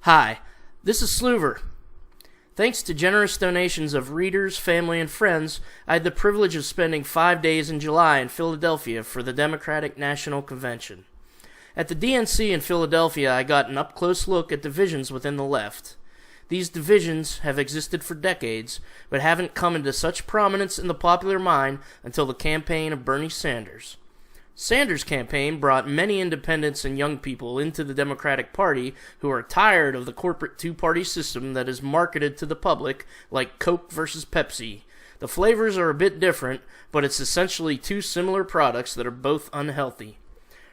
Hi, this is Sloover. Thanks to generous donations of readers, family, and friends, I had the privilege of spending 5 days in July in Philadelphia for the Democratic National Convention. At the DNC in Philadelphia, I got an up-close look at divisions within the left. These divisions have existed for decades, but haven't come into such prominence in the popular mind until the campaign of Bernie Sanders. Sanders' campaign brought many independents and young people into the Democratic Party who are tired of the corporate two-party system that is marketed to the public like Coke versus Pepsi. The flavors are a bit different, but it's essentially two similar products that are both unhealthy.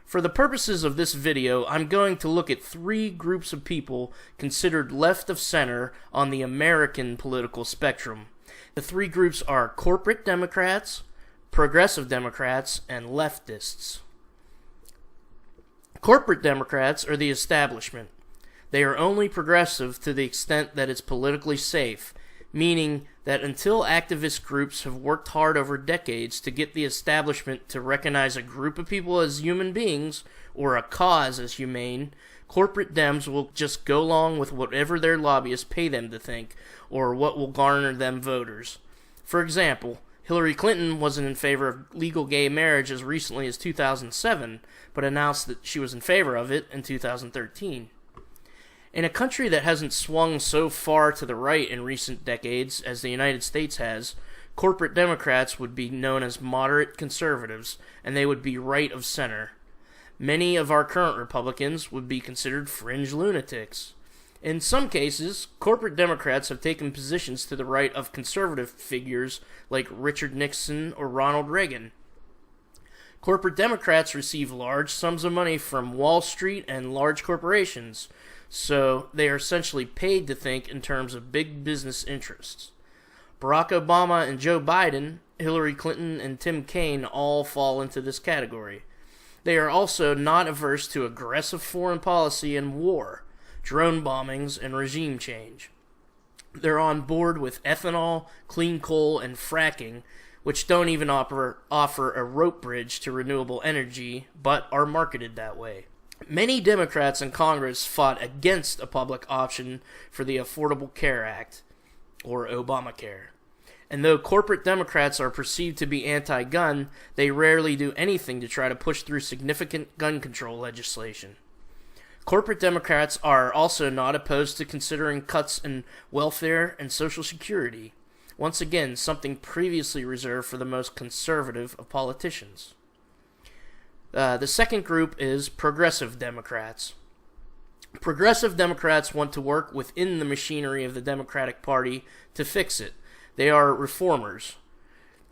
For the purposes of this video, I'm going to look at three groups of people considered left of center on the American political spectrum. The three groups are corporate Democrats, progressive Democrats, and leftists. Corporate Democrats are the establishment. They are only progressive to the extent that it's politically safe, meaning that until activist groups have worked hard over decades to get the establishment to recognize a group of people as human beings or a cause as humane, corporate Dems will just go along with whatever their lobbyists pay them to think or what will garner them voters. For example, Hillary Clinton wasn't in favor of legal gay marriage as recently as 2007, but announced that she was in favor of it in 2013. In a country that hasn't swung so far to the right in recent decades as the United States has, corporate Democrats would be known as moderate conservatives, and they would be right of center. Many of our current Republicans would be considered fringe lunatics. In some cases, corporate Democrats have taken positions to the right of conservative figures like Richard Nixon or Ronald Reagan. Corporate Democrats receive large sums of money from Wall Street and large corporations, so they are essentially paid to think in terms of big business interests. Barack Obama and Joe Biden, Hillary Clinton, and Tim Kaine all fall into this category. They are also not averse to aggressive foreign policy and war, drone bombings, and regime change. They're on board with ethanol, clean coal, and fracking, which don't even offer a rope bridge to renewable energy, but are marketed that way. Many Democrats in Congress fought against a public option for the Affordable Care Act, or Obamacare. And though corporate Democrats are perceived to be anti-gun, they rarely do anything to try to push through significant gun control legislation. Corporate Democrats are also not opposed to considering cuts in welfare and Social Security, once again something previously reserved for the most conservative of politicians. The second group is progressive Democrats. Progressive Democrats want to work within the machinery of the Democratic Party to fix it. They are reformers.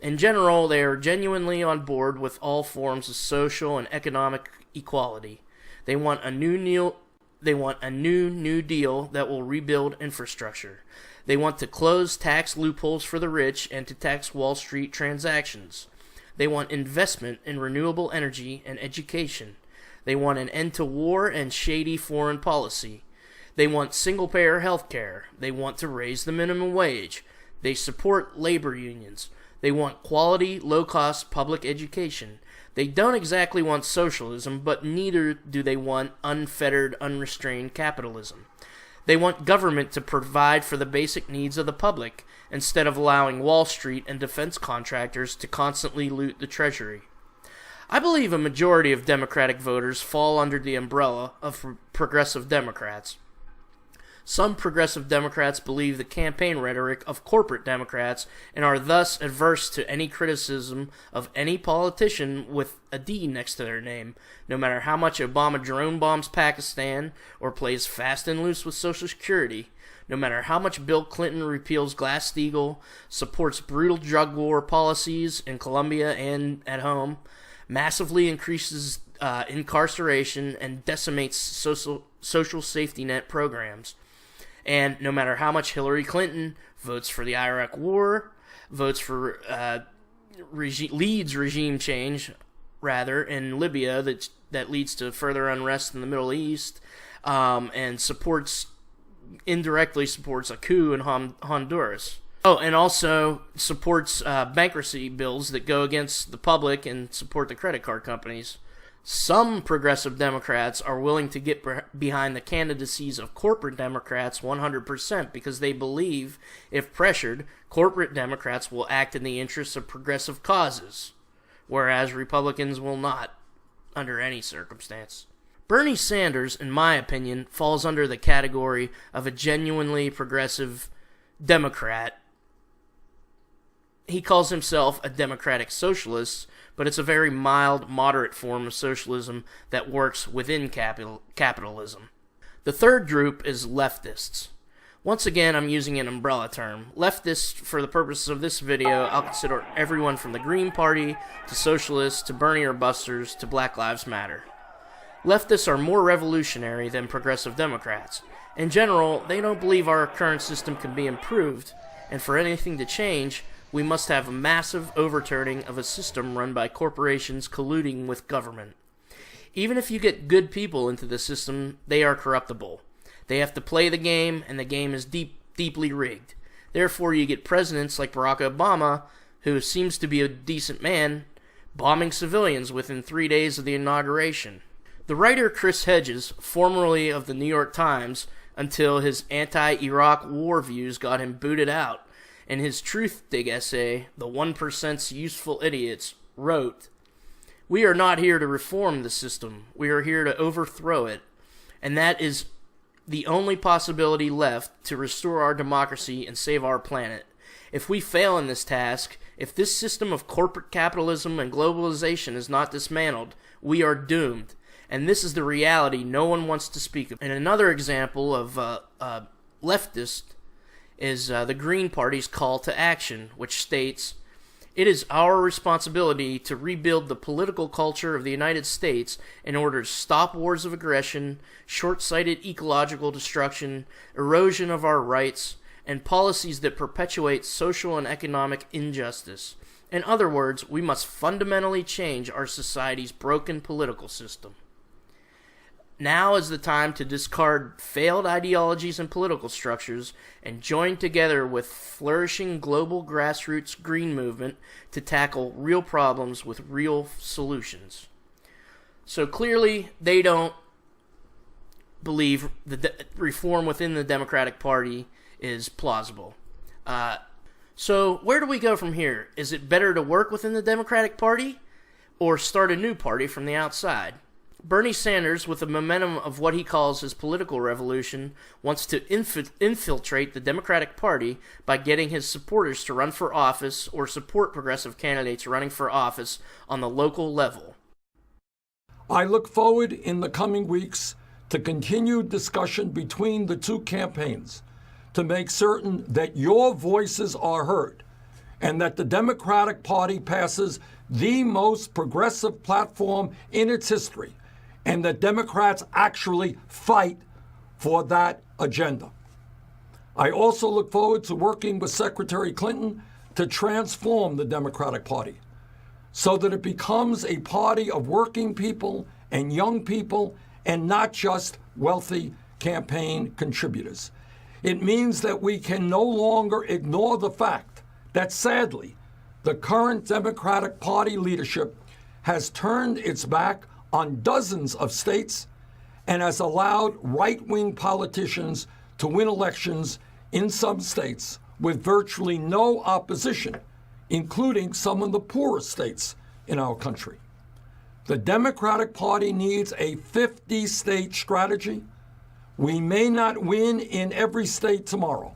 In general, they are genuinely on board with all forms of social and economic equality. They want a new New Deal that will rebuild infrastructure. They want to close tax loopholes for the rich and to tax Wall Street transactions. They want investment in renewable energy and education. They want an end to war and shady foreign policy. They want single-payer health care. They want to raise the minimum wage. They support labor unions. They want quality, low-cost public education. They don't exactly want socialism, but neither do they want unfettered, unrestrained capitalism. They want government to provide for the basic needs of the public, instead of allowing Wall Street and defense contractors to constantly loot the treasury. I believe a majority of Democratic voters fall under the umbrella of progressive Democrats. Some progressive Democrats believe the campaign rhetoric of corporate Democrats and are thus adverse to any criticism of any politician with a D next to their name, no matter how much Obama drone bombs Pakistan or plays fast and loose with Social Security, no matter how much Bill Clinton repeals Glass-Steagall, supports brutal drug war policies in Colombia and at home, massively increases incarceration, and decimates social safety net programs. And no matter how much Hillary Clinton votes for the Iraq War, votes for leads regime change, in Libya that leads to further unrest in the Middle East, and indirectly supports a coup in Honduras. Oh, and also supports bankruptcy bills that go against the public and support the credit card companies. Some progressive Democrats are willing to get behind the candidacies of corporate Democrats 100% because they believe, if pressured, corporate Democrats will act in the interests of progressive causes, whereas Republicans will not, under any circumstance. Bernie Sanders, in my opinion, falls under the category of a genuinely progressive Democrat. He calls himself a democratic socialist, but it's a very mild, moderate form of socialism that works within capitalism. The third group is leftists. Once again, I'm using an umbrella term. Leftists, for the purposes of this video, I'll consider everyone from the Green Party, to socialists, to Bernie or Busters, to Black Lives Matter. Leftists are more revolutionary than progressive Democrats. In general, they don't believe our current system can be improved, and for anything to change, we must have a massive overturning of a system run by corporations colluding with government. Even if you get good people into the system, they are corruptible. They have to play the game, and the game is deeply rigged. Therefore, you get presidents like Barack Obama, who seems to be a decent man, bombing civilians within 3 days of the inauguration. The writer Chris Hedges, formerly of the New York Times, until his anti-Iraq war views got him booted out, in his truth dig essay, The 1%'s Useful Idiots, wrote, "We are not here to reform the system. We are here to overthrow it. And that is the only possibility left to restore our democracy and save our planet. If we fail in this task, if this system of corporate capitalism and globalization is not dismantled, we are doomed. And this is the reality no one wants to speak of." And another example of leftist is the Green Party's call to action, which states, "It is our responsibility to rebuild the political culture of the United States in order to stop wars of aggression, short-sighted ecological destruction, erosion of our rights, and policies that perpetuate social and economic injustice. In other words, we must fundamentally change our society's broken political system. Now is the time to discard failed ideologies and political structures and join together with flourishing global grassroots green movement to tackle real problems with real solutions." So clearly, they don't believe the reform within the Democratic Party is plausible. So where do we go from here? Is it better to work within the Democratic Party or start a new party from the outside? Bernie Sanders, with the momentum of what he calls his political revolution, wants to infiltrate the Democratic Party by getting his supporters to run for office or support progressive candidates running for office on the local level. I look forward in the coming weeks to continued discussion between the two campaigns to make certain that your voices are heard and that the Democratic Party passes the most progressive platform in its history, and that Democrats actually fight for that agenda. I also look forward to working with Secretary Clinton to transform the Democratic Party so that it becomes a party of working people and young people and not just wealthy campaign contributors. It means that we can no longer ignore the fact that, sadly, the current Democratic Party leadership has turned its back on dozens of states and has allowed right-wing politicians to win elections in some states with virtually no opposition, including some of the poorest states in our country. The Democratic Party needs a 50-state strategy. We may not win in every state tomorrow,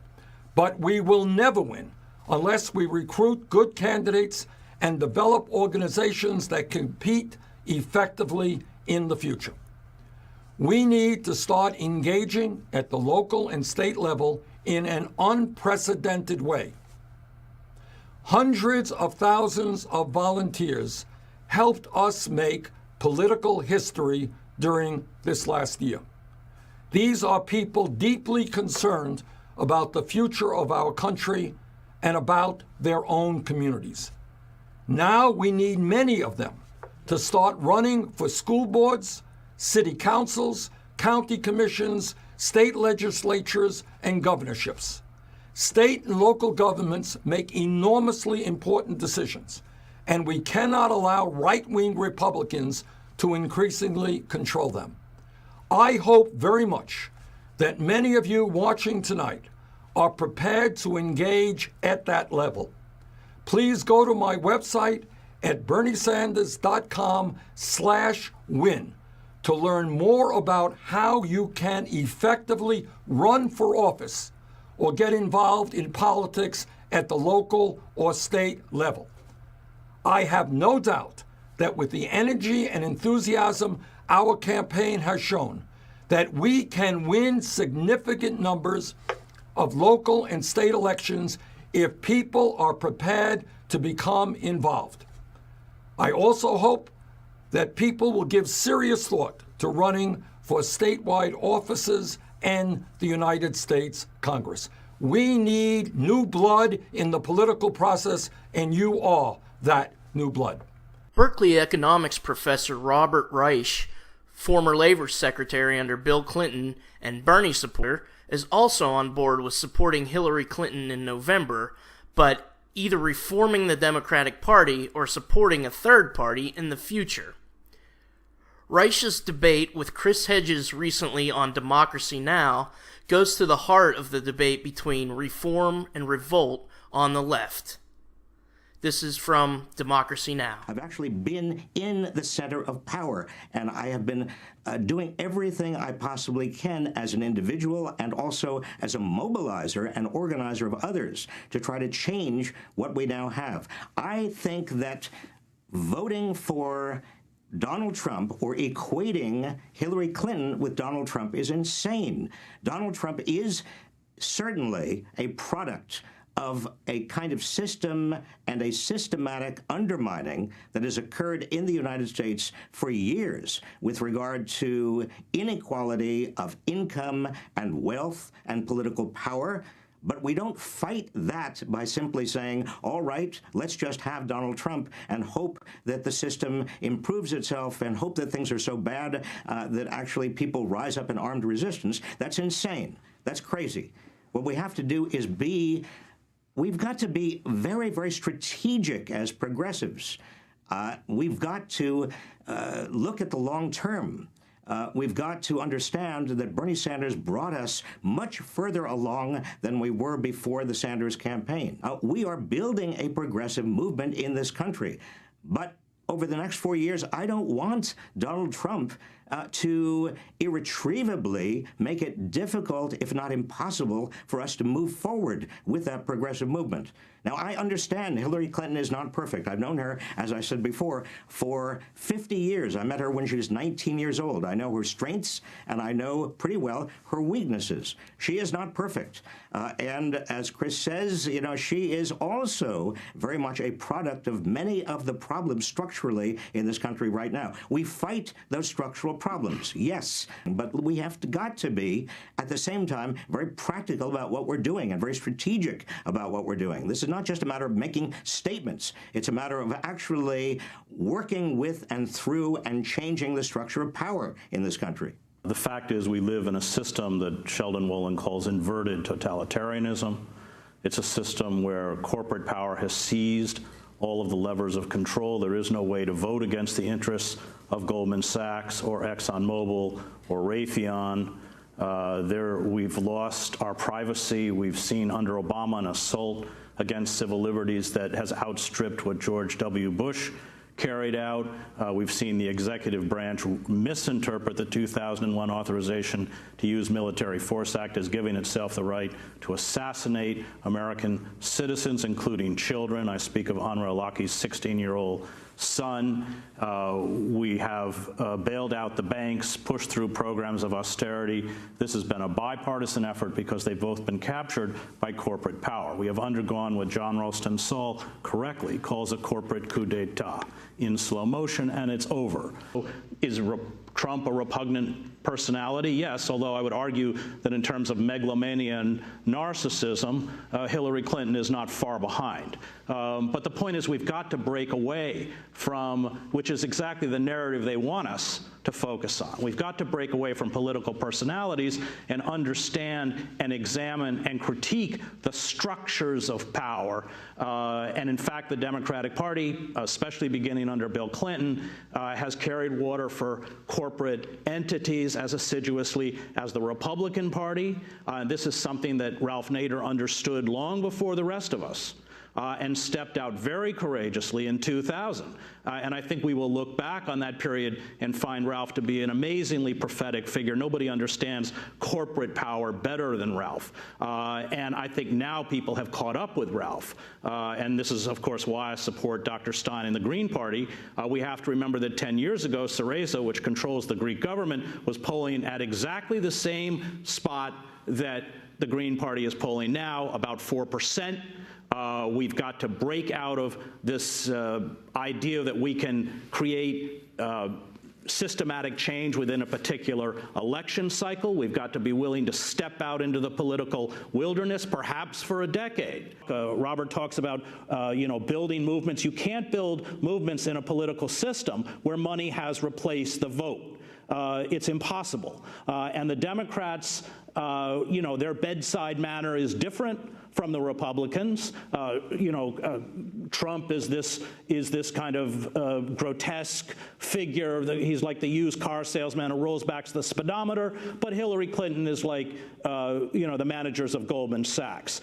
but we will never win unless we recruit good candidates and develop organizations that compete effectively in the future. We need to start engaging at the local and state level in an unprecedented way. Hundreds of thousands of volunteers helped us make political history during this last year. These are people deeply concerned about the future of our country and about their own communities. Now we need many of them to start running for school boards, city councils, county commissions, state legislatures, and governorships. State and local governments make enormously important decisions, and we cannot allow right-wing Republicans to increasingly control them. I hope very much that many of you watching tonight are prepared to engage at that level. Please go to my website at berniesanders.com/win to learn more about how you can effectively run for office or get involved in politics at the local or state level. I have no doubt that with the energy and enthusiasm our campaign has shown, that we can win significant numbers of local and state elections if people are prepared to become involved. I also hope that people will give serious thought to running for statewide offices and the United States Congress. We need new blood in the political process, and you are that new blood. Berkeley economics professor Robert Reich, former labor secretary under Bill Clinton and Bernie supporter, is also on board with supporting Hillary Clinton in November, but either reforming the Democratic Party or supporting a third party in the future. Reich's debate with Chris Hedges recently on Democracy Now! Goes to the heart of the debate between reform and revolt on the left. This is from Democracy Now! I've actually been in the center of power, and I have been doing everything I possibly can as an individual and also as a mobilizer and organizer of others to try to change what we now have. I think that voting for Donald Trump or equating Hillary Clinton with Donald Trump is insane. Donald Trump is certainly a product of a kind of system and a systematic undermining that has occurred in the United States for years with regard to inequality of income and wealth and political power. But we don't fight that by simply saying, all right, let's just have Donald Trump and hope that the system improves itself and hope that things are so bad that actually people rise up in armed resistance. That's insane. That's crazy. What we have to do is we've got to be very, very strategic as progressives. We've got to look at the long term. We've got to understand that Bernie Sanders brought us much further along than we were before the Sanders campaign. We are building a progressive movement in this country. But over the next 4 years, I don't want Donald Trump to irretrievably make it difficult, if not impossible, for us to move forward with that progressive movement. Now, I understand Hillary Clinton is not perfect. I've known her, as I said before, for 50 years. I met her when she was 19 years old. I know her strengths, and I know pretty well her weaknesses. She is not perfect. And as Chris says, you know, she is also very much a product of many of the problems structurally in this country right now. We fight those structural problems, yes, but we have got to be, at the same time, very practical about what we're doing and very strategic about what we're doing. This is not just a matter of making statements. It's a matter of actually working with and through and changing the structure of power in this country. The fact is we live in a system that Sheldon Wolin calls inverted totalitarianism. It's a system where corporate power has seized all of the levers of control. There is no way to vote against the interests of Goldman Sachs or ExxonMobil or Raytheon. We've lost our privacy. We've seen under Obama an assault against civil liberties that has outstripped what George W. Bush carried out. We've seen the executive branch misinterpret the 2001 authorization to use Military Force Act as giving itself the right to assassinate American citizens, including children. I speak of Anwar al-Awlaki's 16-year-old son. We have bailed out the banks, pushed through programs of austerity. This has been a bipartisan effort because they've both been captured by corporate power. We have undergone what John Ralston Saul correctly calls a corporate coup d'etat in slow motion, and it's over. Is Trump a repugnant personality, yes, although I would argue that in terms of megalomania and narcissism, Hillary Clinton is not far behind. But the point is we've got to break away from, which is exactly the narrative they want us to focus on. We've got to break away from political personalities and understand and examine and critique the structures of power. And in fact, the Democratic Party, especially beginning under Bill Clinton, has carried water for corporate entities as assiduously as the Republican Party. This is something that Ralph Nader understood long before the rest of us. And stepped out very courageously in 2000. And I think we will look back on that period and find Ralph to be an amazingly prophetic figure. Nobody understands corporate power better than Ralph. And I think now people have caught up with Ralph. And this is, of course, why I support Dr. Stein and the Green Party. We have to remember that 10 years ago, Syriza, which controls the Greek government, was polling at exactly the same spot that the Green Party is polling now, about 4%. We've got to break out of this idea that we can create systematic change within a particular election cycle. We've got to be willing to step out into the political wilderness, perhaps for a decade. Robert talks about, building movements. You can't build movements in a political system where money has replaced the vote. It's impossible. And the Democrats, their bedside manner is different from the Republicans. Trump is this kind of grotesque figure. He's like the used car salesman who rolls back to the speedometer, but Hillary Clinton is like, the managers of Goldman Sachs.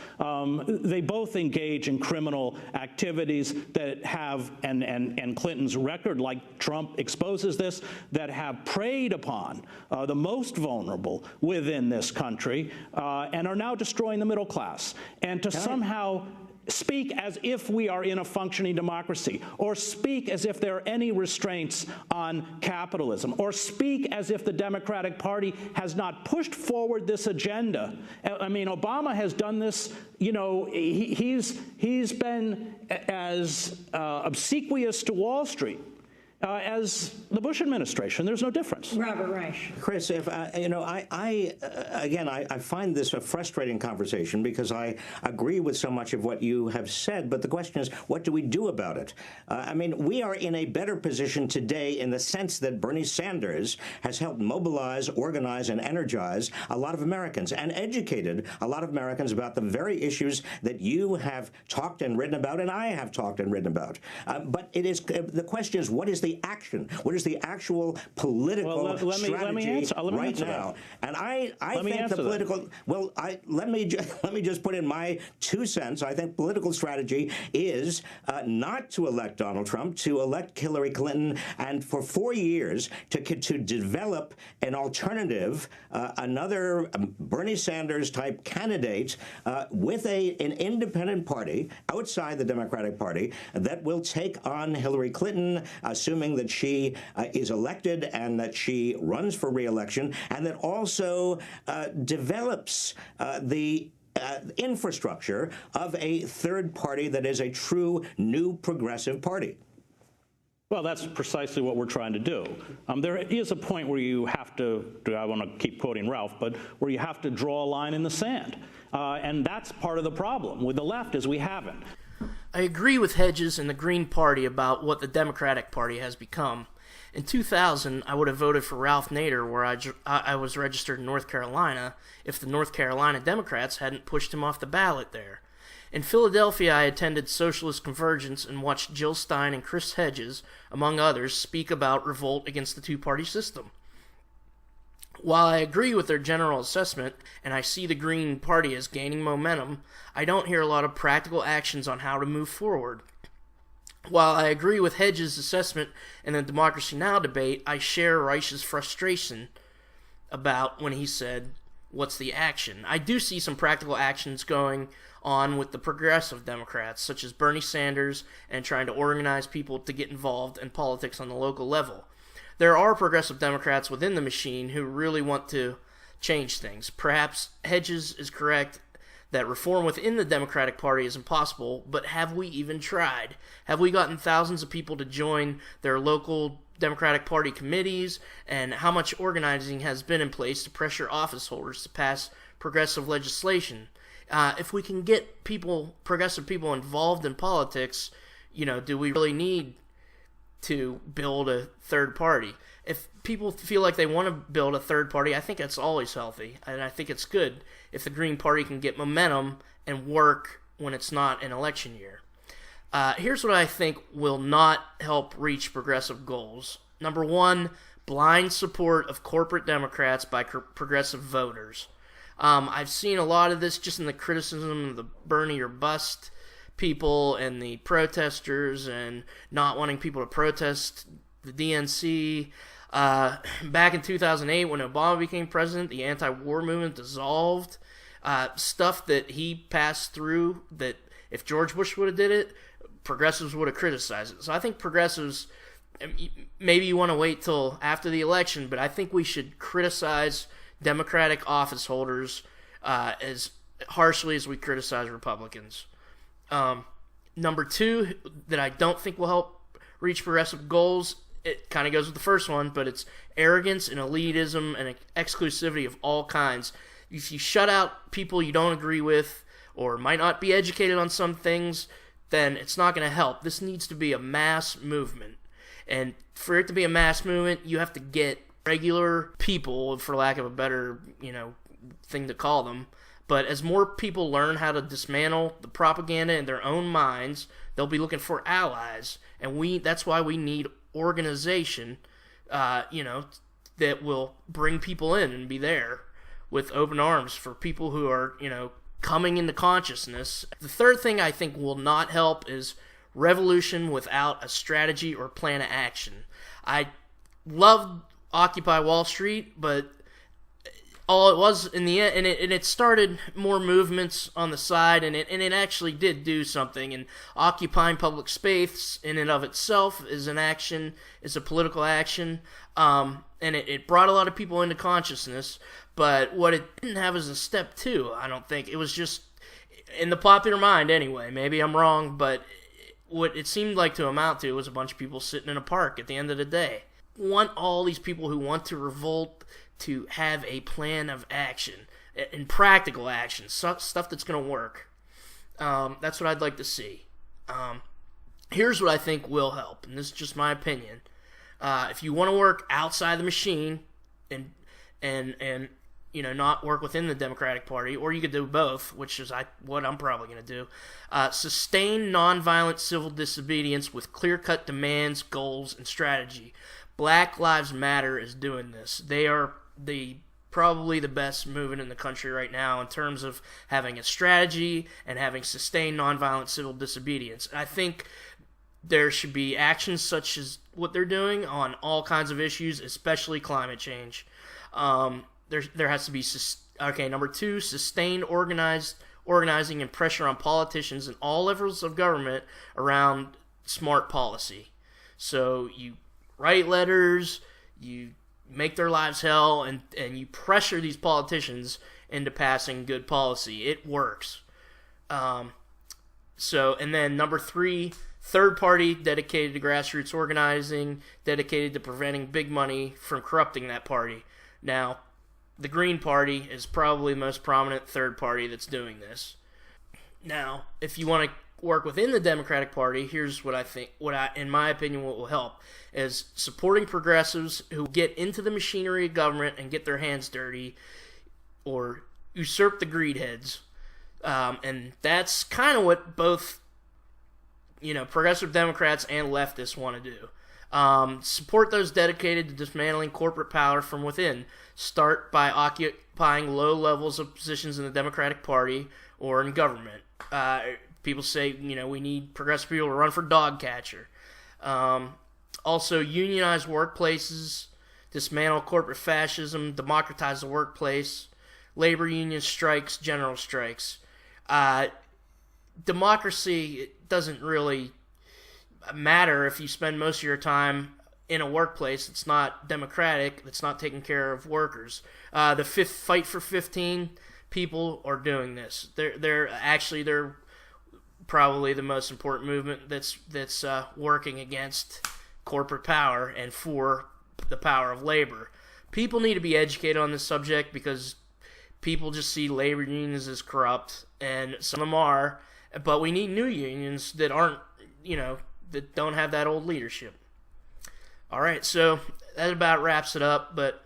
They both engage in criminal activities that have, and Clinton's record, like Trump exposes this, that have preyed upon the most vulnerable within this country and are now destroying the middle class. And to somehow speak as if we are in a functioning democracy, or speak as if there are any restraints on capitalism, or speak as if the Democratic Party has not pushed forward this agenda. I mean, Obama has done this. He's been as obsequious to Wall Street as the Bush administration. There's no difference. Robert Reich. Chris, if I find this a frustrating conversation because I agree with so much of what you have said, but the question is, what do we do about it? We are in a better position today in the sense that Bernie Sanders has helped mobilize, organize, and energize a lot of Americans and educated a lot of Americans about the very issues that you have talked and written about and I have talked and written about. But it is the question is, what is the action? What is the actual political strategy right now? And I think the political. Well, let me just put in my 2 cents. I think political strategy is not to elect Donald Trump, to elect Hillary Clinton, and for 4 years to develop an alternative, another Bernie Sanders type candidate with an independent party outside the Democratic Party that will take on Hillary Clinton, assuming that she is elected and that she runs for re-election, and that also develops the infrastructure of a third party that is a true new progressive party. Well, that's precisely what we're trying to do. There is a point where you have to, I want to keep quoting Ralph, but where you have to draw a line in the sand. And that's part of the problem with the left, is we haven't. I agree with Hedges and the Green Party about what the Democratic Party has become. In 2000, I would have voted for Ralph Nader, where I was registered in North Carolina, if the North Carolina Democrats hadn't pushed him off the ballot there. In Philadelphia, I attended Socialist Convergence and watched Jill Stein and Chris Hedges, among others, speak about revolt against the two-party system. While I agree with their general assessment, and I see the Green Party as gaining momentum, I don't hear a lot of practical actions on how to move forward. While I agree with Hedges' assessment in the Democracy Now! Debate, I share Reich's frustration about when he said, what's the action? I do see some practical actions going on with the progressive Democrats, such as Bernie Sanders, and trying to organize people to get involved in politics on the local level. There are progressive Democrats within the machine who really want to change things. Perhaps Hedges is correct that reform within the Democratic Party is impossible, but have we even tried? Have we gotten thousands of people to join their local Democratic Party committees and how much organizing has been in place to pressure office holders to pass progressive legislation. If we can get progressive people involved in politics, do we really need to build a third party? If people feel like they want to build a third party, I think that's always healthy, and I think it's good if the Green Party can get momentum and work when it's not an election year. Here's what I think will not help reach progressive goals. Number one, blind support of corporate Democrats by progressive voters. I've seen a lot of this just in the criticism of the Bernie or bust people and the protesters and not wanting people to protest the DNC. Back in 2008 when Obama became president, the anti-war movement dissolved. Stuff that he passed through that if George Bush would have did it, progressives would have criticized it. So I think progressives, maybe you want to wait till after the election, but I think we should criticize Democratic office holders as harshly as we criticize Republicans. Number two, that I don't think will help reach progressive goals, it kind of goes with the first one, but it's arrogance and elitism and exclusivity of all kinds. If you shut out people you don't agree with or might not be educated on some things, then it's not going to help. This needs to be a mass movement. And for it to be a mass movement, you have to get regular people, for lack of a better, thing to call them. But as more people learn how to dismantle the propaganda in their own minds, they'll be looking for allies. And that's why we need organization, that will bring people in and be there with open arms for people who are, coming into consciousness. The third thing I think will not help is revolution without a strategy or plan of action. I loved Occupy Wall Street, but all it was in the end, and it started more movements on the side, and it actually did do something. And occupying public space in and of itself is an action, is a political action, and it brought a lot of people into consciousness. But what it didn't have is a step two, I don't think. It was just, in the popular mind anyway, maybe I'm wrong, but what it seemed like to amount to was a bunch of people sitting in a park at the end of the day. Want all these people who want to revolt to have a plan of action, and practical action, stuff that's going to work. That's what I'd like to see. Here's what I think will help, and this is just my opinion. If you want to work outside the machine and not work within the Democratic Party, or you could do both, which is what I'm probably going to do. Sustain nonviolent civil disobedience with clear-cut demands, goals, and strategy. Black Lives Matter is doing this. They are probably the best movement in the country right now in terms of having a strategy and having sustained nonviolent civil disobedience. I think there should be actions such as what they're doing on all kinds of issues, especially climate change. There has to be number two, sustained organizing and pressure on politicians in all levels of government around smart policy. So you write letters, you make their lives hell, and you pressure these politicians into passing good policy. It works. And then number three, third party dedicated to grassroots organizing, dedicated to preventing big money from corrupting that party. Now, the Green Party is probably the most prominent third party that's doing this. Now, if you want to work within the Democratic Party, here's what I think, in my opinion, what will help is supporting progressives who get into the machinery of government and get their hands dirty or usurp the greed heads. And that's kind of what both, progressive Democrats and leftists want to do. Support those dedicated to dismantling corporate power from within. Start by occupying low levels of positions in the Democratic Party or in government. People say, we need progressive people to run for dog catcher. Also, unionize workplaces, dismantle corporate fascism, democratize the workplace, labor union strikes, general strikes. Democracy, it doesn't really matter if you spend most of your time in a workplace that's not democratic, that's not taking care of workers. The fifth Fight for 15 people are doing this. They're probably the most important movement that's working against corporate power and for the power of labor. People need to be educated on this subject because people just see labor unions as corrupt, and some of them are, but we need new unions that aren't, that don't have that old leadership. All right, so that about wraps it up, but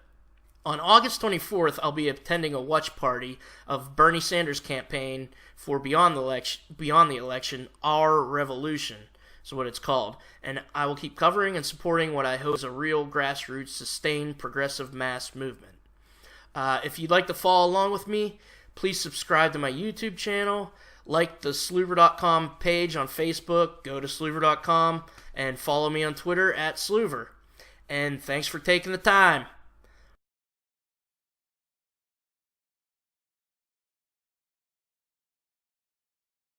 on August 24th, I'll be attending a watch party of Bernie Sanders' campaign for Beyond the Election, Our Revolution is what it's called. And I will keep covering and supporting what I hope is a real grassroots, sustained, progressive mass movement. If you'd like to follow along with me, please subscribe to my YouTube channel, like the Sloover.com page on Facebook, go to Sloover.com, and follow me on Twitter @Sloover. And thanks for taking the time.